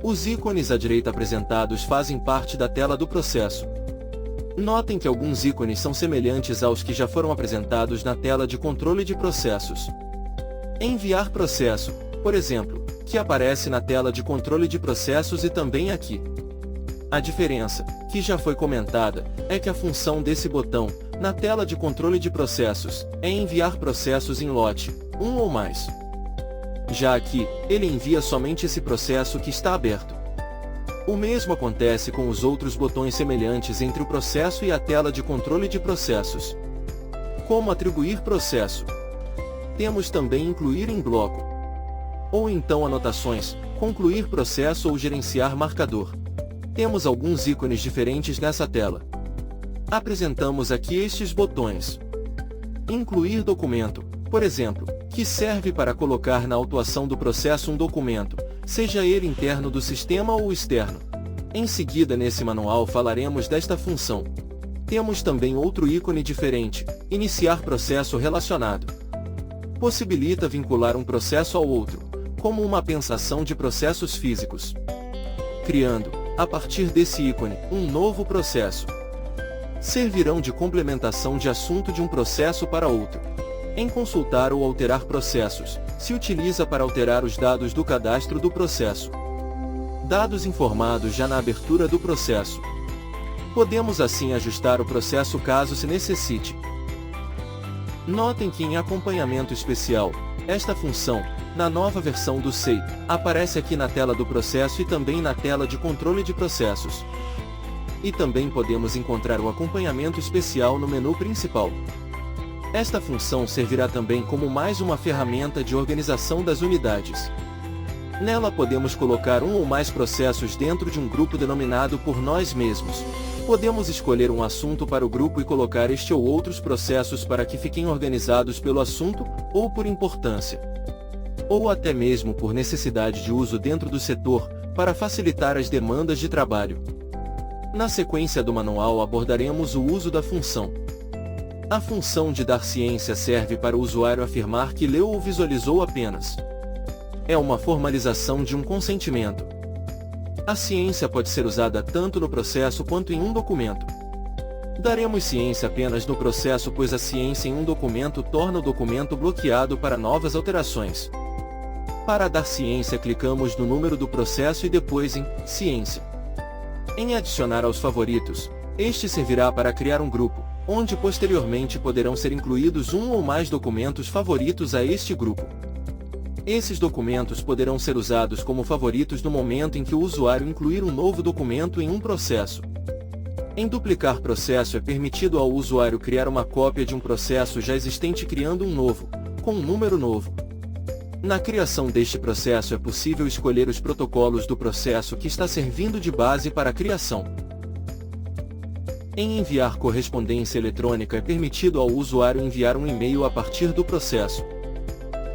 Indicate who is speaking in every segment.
Speaker 1: Os ícones à direita apresentados fazem parte da tela do processo. Notem que alguns ícones são semelhantes aos que já foram apresentados na tela de controle de processos. Enviar processo, por exemplo, que aparece na tela de controle de processos e também aqui. A diferença, que já foi comentada, é que a função desse botão, na tela de controle de processos, é enviar processos em lote, um ou mais. Já aqui, ele envia somente esse processo que está aberto. O mesmo acontece com os outros botões semelhantes entre o processo e a tela de controle de processos. Como atribuir processo? Temos também incluir em bloco. Ou então anotações, concluir processo ou gerenciar marcador. Temos alguns ícones diferentes nessa tela. Apresentamos aqui estes botões. Incluir documento, por exemplo, que serve para colocar na autuação do processo um documento, seja ele interno do sistema ou externo. Em seguida nesse manual falaremos desta função. Temos também outro ícone diferente, iniciar processo relacionado. Possibilita vincular um processo ao outro, como uma pensação de processos físicos. Criando, a partir desse ícone, um novo processo. Servirão de complementação de assunto de um processo para outro. Em consultar ou alterar processos, se utiliza para alterar os dados do cadastro do processo. Dados informados já na abertura do processo. Podemos assim ajustar o processo caso se necessite. Notem que em acompanhamento especial, esta função, na nova versão do SEI, aparece aqui na tela do processo e também na tela de controle de processos. E também podemos encontrar o acompanhamento especial no menu principal. Esta função servirá também como mais uma ferramenta de organização das unidades. Nela podemos colocar um ou mais processos dentro de um grupo denominado por nós mesmos. Podemos escolher um assunto para o grupo e colocar este ou outros processos para que fiquem organizados pelo assunto, ou por importância. Ou até mesmo por necessidade de uso dentro do setor, para facilitar as demandas de trabalho. Na sequência do manual abordaremos o uso da função. A função de dar ciência serve para o usuário afirmar que leu ou visualizou apenas. É uma formalização de um consentimento. A ciência pode ser usada tanto no processo quanto em um documento. Daremos ciência apenas no processo, pois a ciência em um documento torna o documento bloqueado para novas alterações. Para dar ciência, clicamos no número do processo e depois em Ciência. Em adicionar aos favoritos, este servirá para criar um grupo, onde posteriormente poderão ser incluídos um ou mais documentos favoritos a este grupo. Esses documentos poderão ser usados como favoritos no momento em que o usuário incluir um novo documento em um processo. Em duplicar processo é permitido ao usuário criar uma cópia de um processo já existente criando um novo, com um número novo. Na criação deste processo é possível escolher os protocolos do processo que está servindo de base para a criação. Em enviar correspondência eletrônica é permitido ao usuário enviar um e-mail a partir do processo.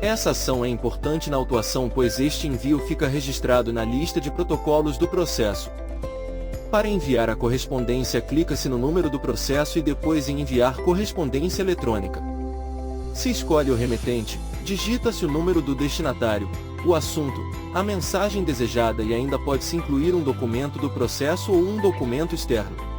Speaker 1: Essa ação é importante na autuação, pois este envio fica registrado na lista de protocolos do processo. Para enviar a correspondência, clica-se no número do processo e depois em enviar correspondência eletrônica. Se escolhe o remetente, digita-se o número do destinatário, o assunto, a mensagem desejada e ainda pode-se incluir um documento do processo ou um documento externo.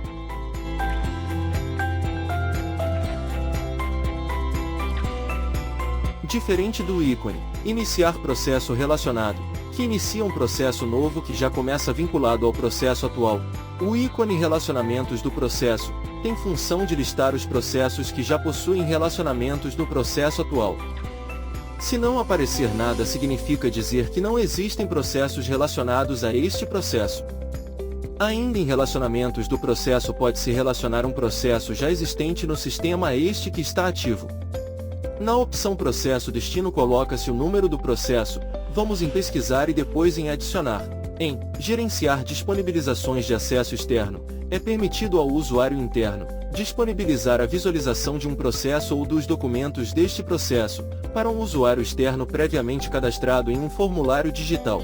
Speaker 1: Diferente do ícone Iniciar processo relacionado, que inicia um processo novo que já começa vinculado ao processo atual, o ícone Relacionamentos do processo tem função de listar os processos que já possuem relacionamentos no processo atual. Se não aparecer nada, significa dizer que não existem processos relacionados a este processo. Ainda em relacionamentos do processo, pode-se relacionar um processo já existente no sistema a este que está ativo. Na opção Processo Destino coloca-se o número do processo, vamos em Pesquisar e depois em Adicionar. Em Gerenciar disponibilizações de acesso externo, é permitido ao usuário interno disponibilizar a visualização de um processo ou dos documentos deste processo, para um usuário externo previamente cadastrado em um formulário digital.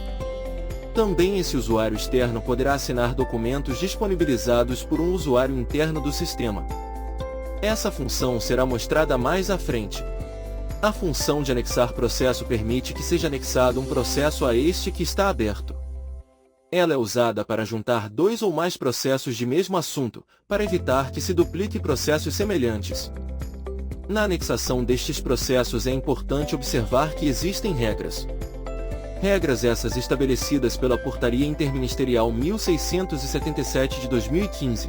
Speaker 1: Também esse usuário externo poderá assinar documentos disponibilizados por um usuário interno do sistema. Essa função será mostrada mais à frente. A função de anexar processo permite que seja anexado um processo a este que está aberto. Ela é usada para juntar dois ou mais processos de mesmo assunto, para evitar que se duplique processos semelhantes. Na anexação destes processos é importante observar que existem regras. Regras essas estabelecidas pela Portaria Interministerial 1677 de 2015.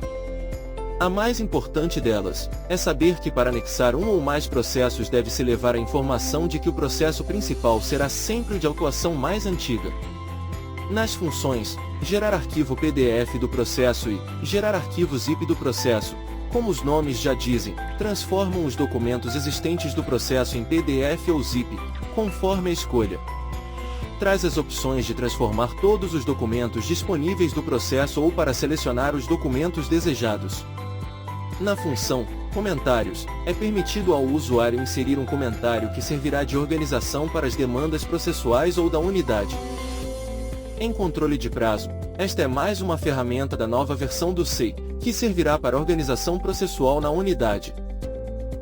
Speaker 1: A mais importante delas é saber que para anexar um ou mais processos deve-se levar a informação de que o processo principal será sempre o de autuação mais antiga. Nas funções gerar arquivo PDF do processo e gerar arquivo zip do processo, como os nomes já dizem, transformam os documentos existentes do processo em PDF ou zip, conforme a escolha. Traz as opções de transformar todos os documentos disponíveis do processo ou para selecionar os documentos desejados. Na função comentários, é permitido ao usuário inserir um comentário que servirá de organização para as demandas processuais ou da unidade. Em controle de prazo, esta é mais uma ferramenta da nova versão do SEI, que servirá para organização processual na unidade.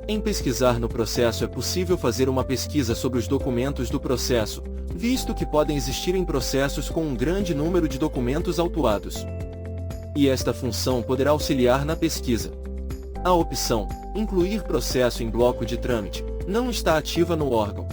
Speaker 1: Em pesquisar no processo é possível fazer uma pesquisa sobre os documentos do processo, visto que podem existir em processos com um grande número de documentos autuados. E esta função poderá auxiliar na pesquisa. A opção incluir processo em bloco de trâmite não está ativa no órgão.